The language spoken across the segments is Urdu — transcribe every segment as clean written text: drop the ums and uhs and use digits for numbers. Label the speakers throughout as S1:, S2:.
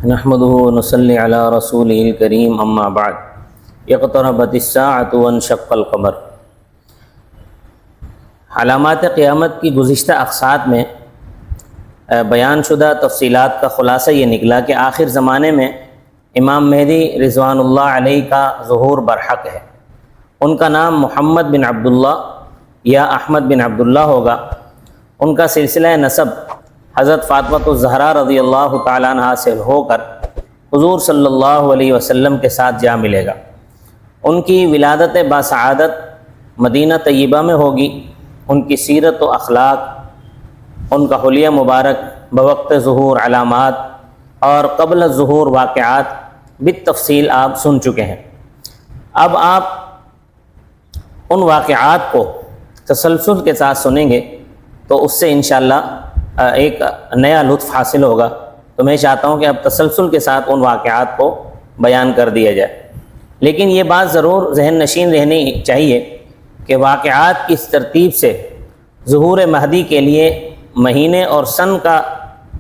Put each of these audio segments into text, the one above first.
S1: نحمده ونصلي على رسوله الكريم اما بعد اقتربت الساعة وانشق القمر۔ علامات قیامت کی گزشتہ اقساط میں بیان شدہ تفصیلات کا خلاصہ یہ نکلا کہ آخر زمانے میں امام مہدی رضوان اللہ علیہ کا ظہور برحق ہے۔ ان کا نام محمد بن عبداللہ یا احمد بن عبداللہ ہوگا۔ ان کا سلسلہ نسب حضرت فاطمہ الزہرا رضی اللہ تعالیٰ عنہا سے ہو کر حضور صلی اللہ علیہ وسلم کے ساتھ جا ملے گا۔ ان کی ولادت باسعادت مدینہ طیبہ میں ہوگی۔ ان کی سیرت و اخلاق، ان کا حلیہ مبارک، بوقت ظہور علامات اور قبل الظہور واقعات بالتفصیل آپ سن چکے ہیں۔ اب آپ ان واقعات کو تسلسل کے ساتھ سنیں گے تو اس سے انشاءاللہ ایک نیا لطف حاصل ہوگا۔ تو میں چاہتا ہوں کہ اب تسلسل کے ساتھ ان واقعات کو بیان کر دیا جائے، لیکن یہ بات ضرور ذہن نشین رہنی چاہیے کہ واقعات کی اس ترتیب سے ظہور مہدی کے لیے مہینے اور سن کا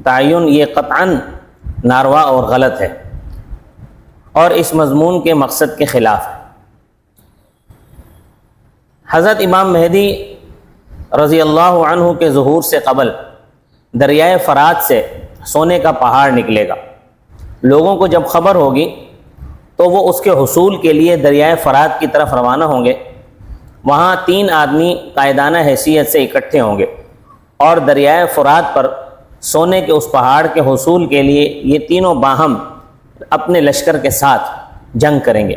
S1: تعین یہ قطعاً ناروا اور غلط ہے اور اس مضمون کے مقصد کے خلاف ہے۔ حضرت امام مہدی رضی اللہ عنہ کے ظہور سے قبل دریائے فرات سے سونے کا پہاڑ نکلے گا۔ لوگوں کو جب خبر ہوگی تو وہ اس کے حصول کے لیے دریائے فرات کی طرف روانہ ہوں گے۔ وہاں 3 آدمی قائدانہ حیثیت سے اکٹھے ہوں گے اور دریائے فرات پر سونے کے اس پہاڑ کے حصول کے لیے یہ تینوں باہم اپنے لشکر کے ساتھ جنگ کریں گے،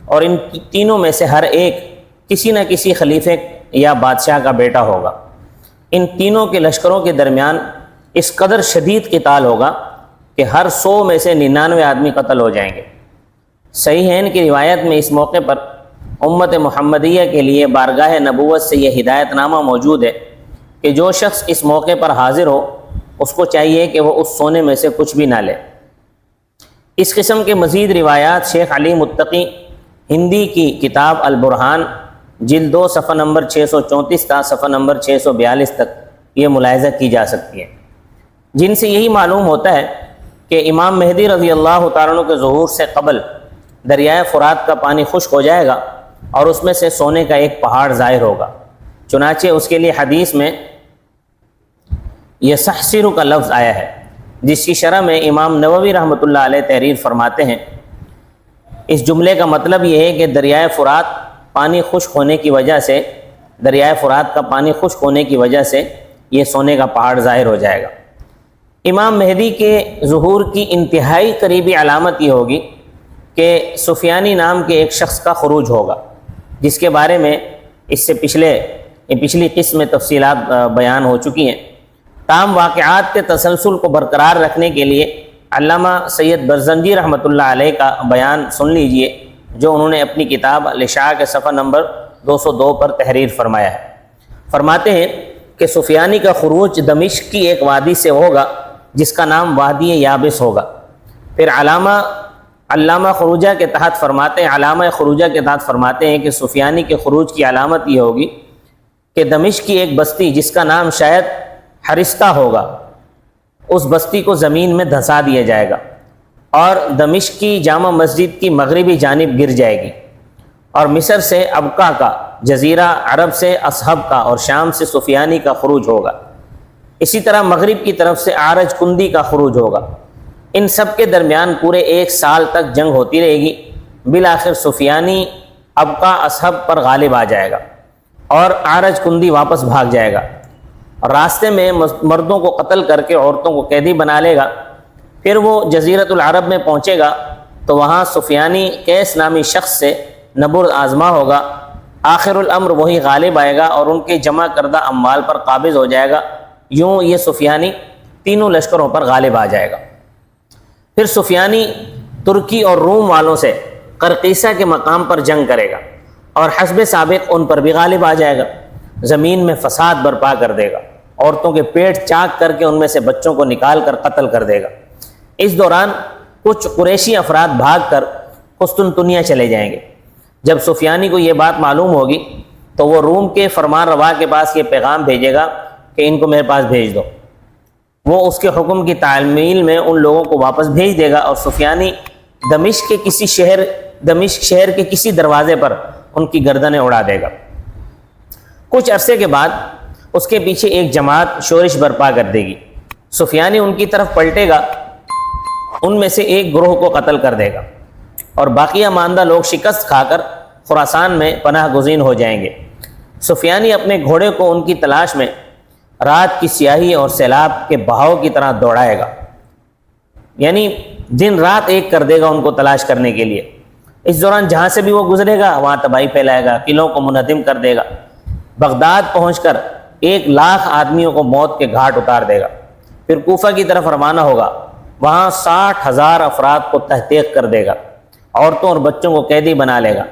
S1: اور ان تینوں میں سے ہر ایک کسی نہ کسی خلیفے یا بادشاہ کا بیٹا ہوگا۔ ان تینوں کے لشکروں کے درمیان اس قدر شدید قتال ہوگا کہ ہر 100 میں سے 99 آدمی قتل ہو جائیں گے۔ صحیحین کی روایت میں اس موقع پر امت محمدیہ کے لیے بارگاہ نبوت سے یہ ہدایت نامہ موجود ہے کہ جو شخص اس موقع پر حاضر ہو اس کو چاہیے کہ وہ اس سونے میں سے کچھ بھی نہ لے۔ اس قسم کے مزید روایات شیخ علی متقی ہندی کی کتاب البرہان جلد 2 صفحہ نمبر 634 تا صفحہ نمبر 642 تک یہ ملاحظہ کی جا سکتی ہے، جن سے یہی معلوم ہوتا ہے کہ امام مہدی رضی اللہ تعالیٰ عنہ کے ظہور سے قبل دریائے فرات کا پانی خشک ہو جائے گا اور اس میں سے سونے کا ایک پہاڑ ظاہر ہوگا۔ چنانچہ اس کے لیے حدیث میں یسحسر کا لفظ آیا ہے، جس کی شرح میں امام نووی رحمۃ اللہ علیہ تحریر فرماتے ہیں۔ اس جملے کا مطلب یہ ہے کہ دریائے فرات پانی خشک ہونے کی وجہ سے دریائے فرات کا پانی خشک ہونے کی وجہ سے یہ سونے کا پہاڑ ظاہر ہو جائے گا۔ امام مہدی کے ظہور کی انتہائی قریبی علامت یہ ہوگی کہ سفیانی نام کے ایک شخص کا خروج ہوگا، جس کے بارے میں اس سے پچھلی قسم میں تفصیلات بیان ہو چکی ہیں۔ تمام واقعات کے تسلسل کو برقرار رکھنے کے لیے علامہ سید برزنجی رحمۃ اللہ علیہ کا بیان سن لیجئے، جو انہوں نے اپنی کتاب الاشاع کے صفحہ نمبر 202 پر تحریر فرمایا ہے۔ فرماتے ہیں کہ سفیانی کا خروج دمشق کی ایک وادی سے ہوگا جس کا نام وادی یابس ہوگا۔ پھر علامہ خروجہ کے تحت فرماتے ہیں کہ سفیانی کے خروج کی علامت یہ ہوگی کہ دمشق کی ایک بستی جس کا نام شاید حرستہ ہوگا، اس بستی کو زمین میں دھسا دیا جائے گا اور دمشق کی جامع مسجد کی مغربی جانب گر جائے گی، اور مصر سے ابقا کا، جزیرہ عرب سے اصحب کا اور شام سے سفیانی کا خروج ہوگا۔ اسی طرح مغرب کی طرف سے عارج کندی کا خروج ہوگا۔ ان سب کے درمیان پورے 1 سال تک جنگ ہوتی رہے گی۔ بالآخر سفیانی ابقا اصحب پر غالب آ جائے گا اور عارج کندی واپس بھاگ جائے گا، اور راستے میں مردوں کو قتل کر کے عورتوں کو قیدی بنا لے گا۔ پھر وہ جزیرۃ العرب میں پہنچے گا تو وہاں سفیانی قیس نامی شخص سے نبرد آزما ہوگا۔ آخر الامر وہی غالب آئے گا اور ان کے جمع کردہ اموال پر قابض ہو جائے گا۔ یوں یہ سفیانی تینوں لشکروں پر غالب آ جائے گا۔ پھر سفیانی ترکی اور روم والوں سے قرقیسہ کے مقام پر جنگ کرے گا اور حسب سابق ان پر بھی غالب آ جائے گا۔ زمین میں فساد برپا کر دے گا، عورتوں کے پیٹ چاک کر کے ان میں سے بچوں کو نکال کر قتل کر دے گا۔ اس دوران کچھ قریشی افراد بھاگ کر قسطنطنیہ چلے جائیں گے۔ جب سفیانی کو یہ بات معلوم ہوگی تو وہ روم کے فرمان روا کے پاس یہ پیغام بھیجے گا کہ ان کو میرے پاس بھیج دو۔ وہ اس کے حکم کی تعمیل میں ان لوگوں کو واپس بھیج دے گا، اور سفیانی دمشق شہر کے کسی دروازے پر ان کی گردنیں اڑا دے گا۔ کچھ عرصے کے بعد اس کے پیچھے ایک جماعت شورش برپا کر دے گی، سفیانی ان کی طرف پلٹے گا، ان میں سے ایک گروہ کو قتل کر دے گا، اور باقیہ ماندہ لوگ شکست کھا کر خراسان میں پناہ گزین ہو جائیں گے۔ سفیانی اپنے گھوڑے کو ان کی تلاش میں رات کی سیاہی اور سیلاب کے بہاؤ کی طرح دوڑائے گا، یعنی دن رات ایک کر دے گا ان کو تلاش کرنے کے لیے۔ اس دوران جہاں سے بھی وہ گزرے گا وہاں تباہی پھیلائے گا، قلعوں کو منہدم کر دے گا، بغداد پہنچ کر 1,00,000 آدمیوں کو موت کے گھاٹ اتار دے گا۔ پھر کوفہ کی طرف روانہ ہوگا، وہاں 60,000 افراد کو تحقیق کر دے گا، عورتوں اور بچوں کو قیدی بنا لے گا۔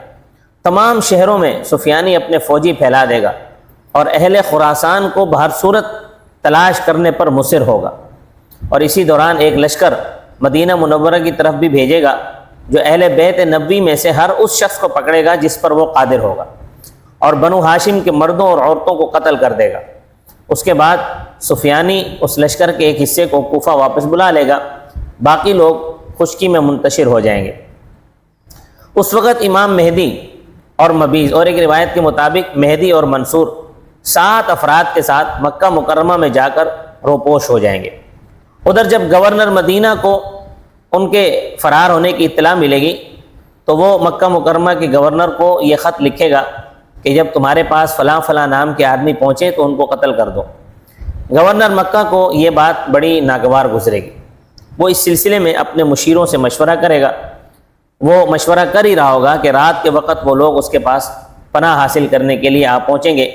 S1: تمام شہروں میں سفیانی اپنے فوجی پھیلا دے گا، اور اہل خراسان کو بہر صورت تلاش کرنے پر مصر ہوگا، اور اسی دوران ایک لشکر مدینہ منورہ کی طرف بھی بھیجے گا جو اہل بیت نبوی میں سے ہر اس شخص کو پکڑے گا جس پر وہ قادر ہوگا، اور بنو ہاشم کے مردوں اور عورتوں کو قتل کر دے گا۔ اس کے بعد سفیانی اس لشکر کے ایک حصے کو کوفہ واپس بلا لے گا، باقی لوگ خشکی میں منتشر ہو جائیں گے۔ اس وقت امام مہدی اور مبیز، اور ایک روایت کے مطابق مہدی اور منصور 7 افراد کے ساتھ مکہ مکرمہ میں جا کر روپوش ہو جائیں گے۔ ادھر جب گورنر مدینہ کو ان کے فرار ہونے کی اطلاع ملے گی تو وہ مکہ مکرمہ کے گورنر کو یہ خط لکھے گا کہ جب تمہارے پاس فلاں فلاں نام کے آدمی پہنچے تو ان کو قتل کر دو۔ گورنر مکہ کو یہ بات بڑی ناگوار گزرے گی، وہ اس سلسلے میں اپنے مشیروں سے مشورہ کرے گا۔ وہ مشورہ کر ہی رہا ہوگا کہ رات کے وقت وہ لوگ اس کے پاس پناہ حاصل کرنے کے لیے پہنچیں گے۔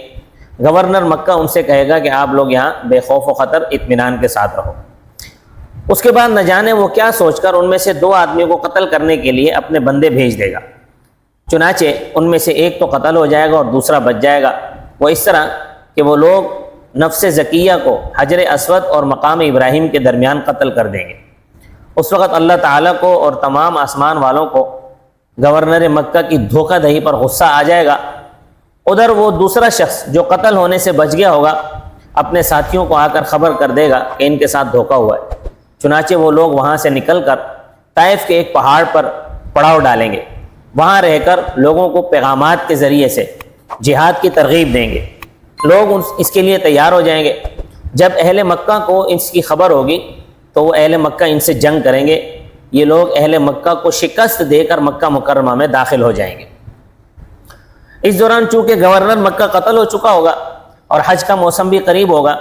S1: گورنر مکہ ان سے کہے گا کہ آپ لوگ یہاں بے خوف و خطر اطمینان کے ساتھ رہو۔ اس کے بعد نہ جانے وہ کیا سوچ کر ان میں سے 2 آدمیوں کو قتل کرنے کے لیے اپنے بندے بھیج دے گا۔ چنانچہ ان میں سے ایک تو قتل ہو جائے گا اور دوسرا بچ جائے گا۔ وہ اس طرح کہ وہ لوگ نفس زکیہ کو حجر اسود اور مقام ابراہیم کے درمیان قتل کر دیں گے۔ اس وقت اللہ تعالیٰ کو اور تمام آسمان والوں کو گورنر مکہ کی دھوکہ دہی پر غصہ آ جائے گا۔ ادھر وہ دوسرا شخص جو قتل ہونے سے بچ گیا ہوگا اپنے ساتھیوں کو آ کر خبر کر دے گا کہ ان کے ساتھ دھوکہ ہوا ہے۔ چنانچہ وہ لوگ وہاں سے نکل کر طائف کے ایک پہاڑ پر پڑاؤ ڈالیں گے، وہاں رہ کر لوگوں کو پیغامات کے ذریعے سے جہاد کی ترغیب دیں گے۔ لوگ اس کے لیے تیار ہو جائیں گے۔ جب اہل مکہ کو اس کی خبر ہوگی تو وہ اہل مکہ ان سے جنگ کریں گے۔ یہ لوگ اہل مکہ کو شکست دے کر مکہ مکرمہ میں داخل ہو جائیں گے۔ اس دوران چونکہ گورنر مکہ قتل ہو چکا ہوگا اور حج کا موسم بھی قریب ہوگا،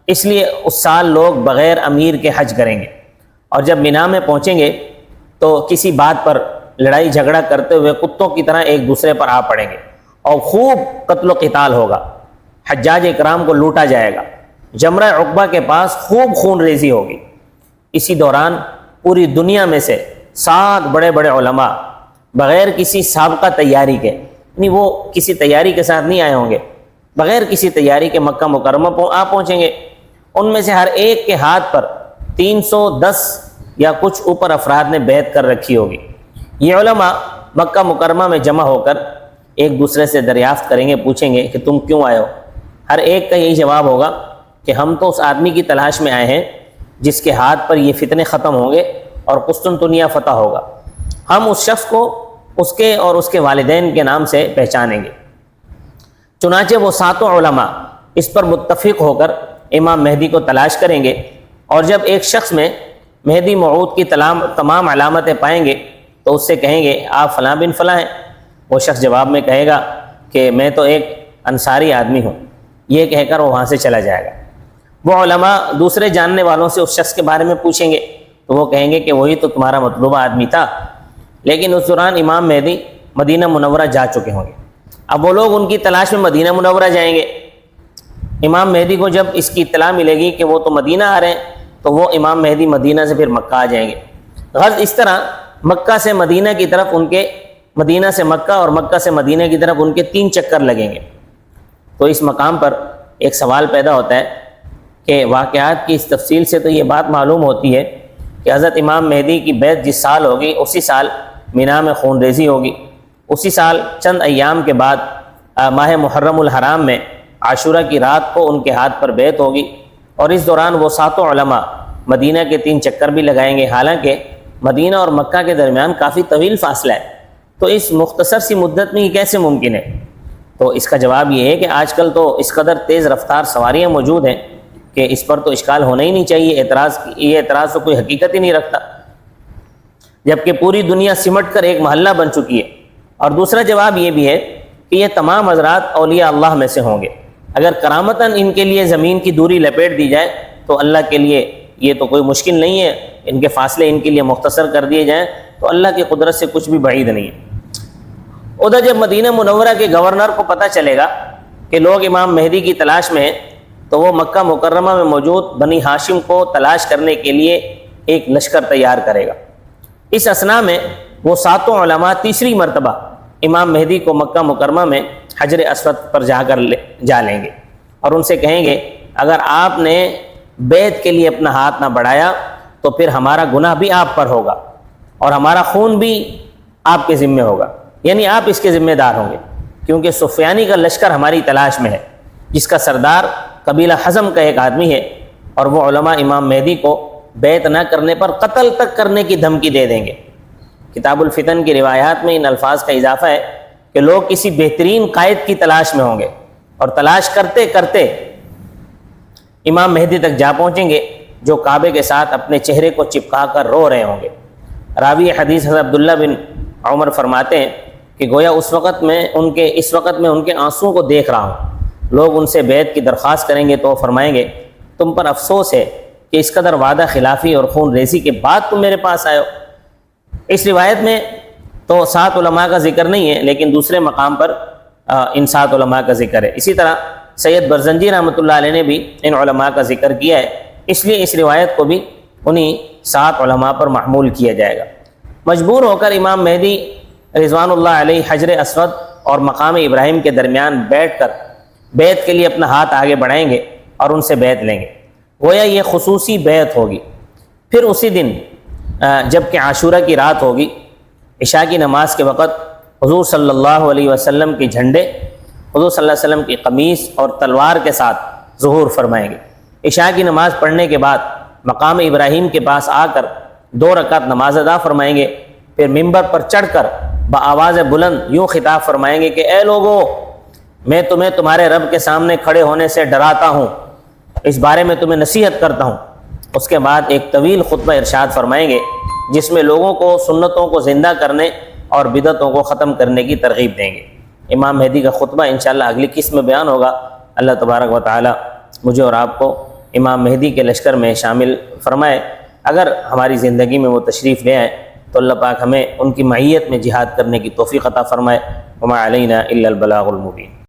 S1: اس لیے اس سال لوگ بغیر امیر کے حج کریں گے، اور جب مینا میں پہنچیں گے تو کسی بات پر لڑائی جھگڑا کرتے ہوئے کتوں کی طرح ایک دوسرے پر پڑیں گے، اور خوب قتل و قتال ہوگا۔ حجاج اکرام کو لوٹا جائے گا، جمرہ عقبہ کے پاس خوب خون ریزی ہوگی۔ اسی دوران پوری دنیا میں سے 7 بڑے بڑے علماء بغیر کسی سابقہ تیاری کے، یعنی وہ کسی تیاری کے ساتھ نہیں آئے ہوں گے، بغیر کسی تیاری کے مکہ مکرمہ پہنچیں گے۔ ان میں سے ہر ایک کے ہاتھ پر 310 یا کچھ اوپر افراد نے بیعت کر رکھی ہوگی۔ یہ علماء مکہ مکرمہ میں جمع ہو کر ایک دوسرے سے دریافت کریں گے، پوچھیں گے کہ تم کیوں آئے ہو؟ ہر ایک کا یہی جواب ہوگا کہ ہم تو اس آدمی کی تلاش میں آئے ہیں جس کے ہاتھ پر یہ فتنے ختم ہوں گے اور قسطنطنیہ فتح ہوگا۔ ہم اس شخص کو اس کے اور اس کے والدین کے نام سے پہچانیں گے۔ چنانچہ وہ 7 علماء اس پر متفق ہو کر امام مہدی کو تلاش کریں گے، اور جب ایک شخص میں مہدی موعود کی تمام علامتیں پائیں گے تو اس سے کہیں گے آپ فلاں بن فلاں ہیں۔ وہ شخص جواب میں کہے گا کہ میں تو ایک انصاری آدمی ہوں، یہ کہہ کر وہ وہاں سے چلا جائے گا۔ وہ علماء دوسرے جاننے والوں سے اس شخص کے بارے میں پوچھیں گے تو وہ کہیں گے کہ وہی تو تمہارا مطلوبہ آدمی تھا، لیکن اس دوران امام مہدی مدینہ منورہ جا چکے ہوں گے۔ اب وہ لوگ ان کی تلاش میں مدینہ منورہ جائیں گے۔ امام مہدی کو جب اس کی اطلاع ملے گی کہ وہ تو مدینہ آ رہے ہیں تو وہ امام مہدی مدینہ سے پھر مکہ آ جائیں گے۔ غرض اس طرح مکہ سے مدینہ کی طرف ان کے، مدینہ سے مکہ اور مکہ سے مدینہ کی طرف ان کے 3 چکر لگیں گے۔ تو اس مقام پر ایک سوال پیدا ہوتا ہے کہ واقعات کی اس تفصیل سے تو یہ بات معلوم ہوتی ہے کہ حضرت امام مہدی کی بیعت جس سال ہوگی اسی سال مینا میں خون ریزی ہوگی، اسی سال چند ایام کے بعد ماہ محرم الحرام میں عاشورہ کی رات کو ان کے ہاتھ پر بیعت ہوگی، اور اس دوران وہ 7 علماء مدینہ کے 3 چکر بھی لگائیں گے، حالانکہ مدینہ اور مکہ کے درمیان کافی طویل فاصلہ ہے، تو اس مختصر سی مدت میں یہ کیسے ممکن ہے؟ تو اس کا جواب یہ ہے کہ آج کل تو اس قدر تیز رفتار سواریاں موجود ہیں کہ اس پر تو اشکال ہونا ہی نہیں چاہیے، یہ اعتراض تو کوئی حقیقت ہی نہیں رکھتا، جبکہ پوری دنیا سمٹ کر ایک محلہ بن چکی ہے۔ اور دوسرا جواب یہ بھی ہے کہ یہ تمام حضرات اولیاء اللہ میں سے ہوں گے، اگر کرامتاً ان کے لیے زمین کی دوری لپیٹ دی جائے تو اللہ کے لیے یہ تو کوئی مشکل نہیں ہے، ان کے فاصلے ان کے لیے مختصر کر دیے جائیں تو اللہ کی قدرت سے کچھ بھی بعید نہیں ہے۔ ادھر جب مدینہ منورہ کے گورنر کو پتہ چلے گا کہ لوگ امام مہدی کی تلاش میں ہیں تو وہ مکہ مکرمہ میں موجود بنی ہاشم کو تلاش کرنے کے لیے ایک لشکر تیار کرے گا۔ اس اثناء میں وہ 7 علماء تیسری مرتبہ امام مہدی کو مکہ مکرمہ میں حجر اسود پر جا لیں گے اور ان سے کہیں گے اگر آپ نے بیعت کے لیے اپنا ہاتھ نہ بڑھایا تو پھر ہمارا گناہ بھی آپ پر ہوگا اور ہمارا خون بھی آپ کے ذمہ ہوگا، یعنی آپ اس کے ذمہ دار ہوں گے، کیونکہ سفیانی کا لشکر ہماری تلاش میں ہے جس کا سردار قبیلہ حزم کا ایک آدمی ہے، اور وہ علماء امام مہدی کو بیعت نہ کرنے پر قتل تک کرنے کی دھمکی دے دیں گے۔ کتاب الفتن کی روایات میں ان الفاظ کا اضافہ ہے کہ لوگ کسی بہترین قائد کی تلاش میں ہوں گے اور تلاش کرتے کرتے امام مہدی تک جا پہنچیں گے جو کعبے کے ساتھ اپنے چہرے کو چپکا کر رو رہے ہوں گے۔ راوی حدیث حضرت عبداللہ بن عمر فرماتے ہیں کہ گویا اس وقت میں ان کے آنسوؤں کو دیکھ رہا ہوں، لوگ ان سے بیعت کی درخواست کریں گے تو وہ فرمائیں گے تم پر افسوس ہے کہ اس قدر وعدہ خلافی اور خون ریزی کے بعد تم میرے پاس آئے ہو۔ اس روایت میں تو 7 علماء کا ذکر نہیں ہے، لیکن دوسرے مقام پر ان 7 علماء کا ذکر ہے۔ اسی طرح سید برزنجی رحمۃ اللہ علیہ نے بھی ان علماء کا ذکر کیا ہے، اس لیے اس روایت کو بھی انہی 7 علماء پر محمول کیا جائے گا۔ مجبور ہو کر امام مہدی رضوان اللہ علیہ حجر اسود اور مقام ابراہیم کے درمیان بیٹھ کر بیعت کے لیے اپنا ہاتھ آگے بڑھائیں گے اور ان سے بیعت لیں گے، گویا یہ خصوصی بیعت ہوگی۔ پھر اسی دن جب کہ عاشورہ کی رات ہوگی، عشاء کی نماز کے وقت حضور صلی اللہ علیہ وسلم کے جھنڈے حضور صلی اللہ علیہ وسلم کی قمیص اور تلوار کے ساتھ ظہور فرمائیں گے۔ عشاء کی نماز پڑھنے کے بعد مقام ابراہیم کے پاس آ کر 2 رکعت نماز ادا فرمائیں گے، پھر ممبر پر چڑھ کر بآواز بلند یوں خطاب فرمائیں گے کہ اے لوگو، میں تمہیں تمہارے رب کے سامنے کھڑے ہونے سے ڈراتا ہوں، اس بارے میں تمہیں نصیحت کرتا ہوں۔ اس کے بعد ایک طویل خطبہ ارشاد فرمائیں گے جس میں لوگوں کو سنتوں کو زندہ کرنے اور بدعتوں کو ختم کرنے کی ترغیب دیں گے۔ امام مہدی کا خطبہ انشاءاللہ اگلی قسط میں بیان ہوگا۔ اللہ تبارک و تعالی مجھے اور آپ کو امام مہدی کے لشکر میں شامل فرمائے۔ اگر ہماری زندگی میں وہ تشریف لے آئیں تو اللہ پاک ہمیں ان کی معیت میں جہاد کرنے کی توفیق عطا فرمائے۔ وما علینا الا البلاغ المبین۔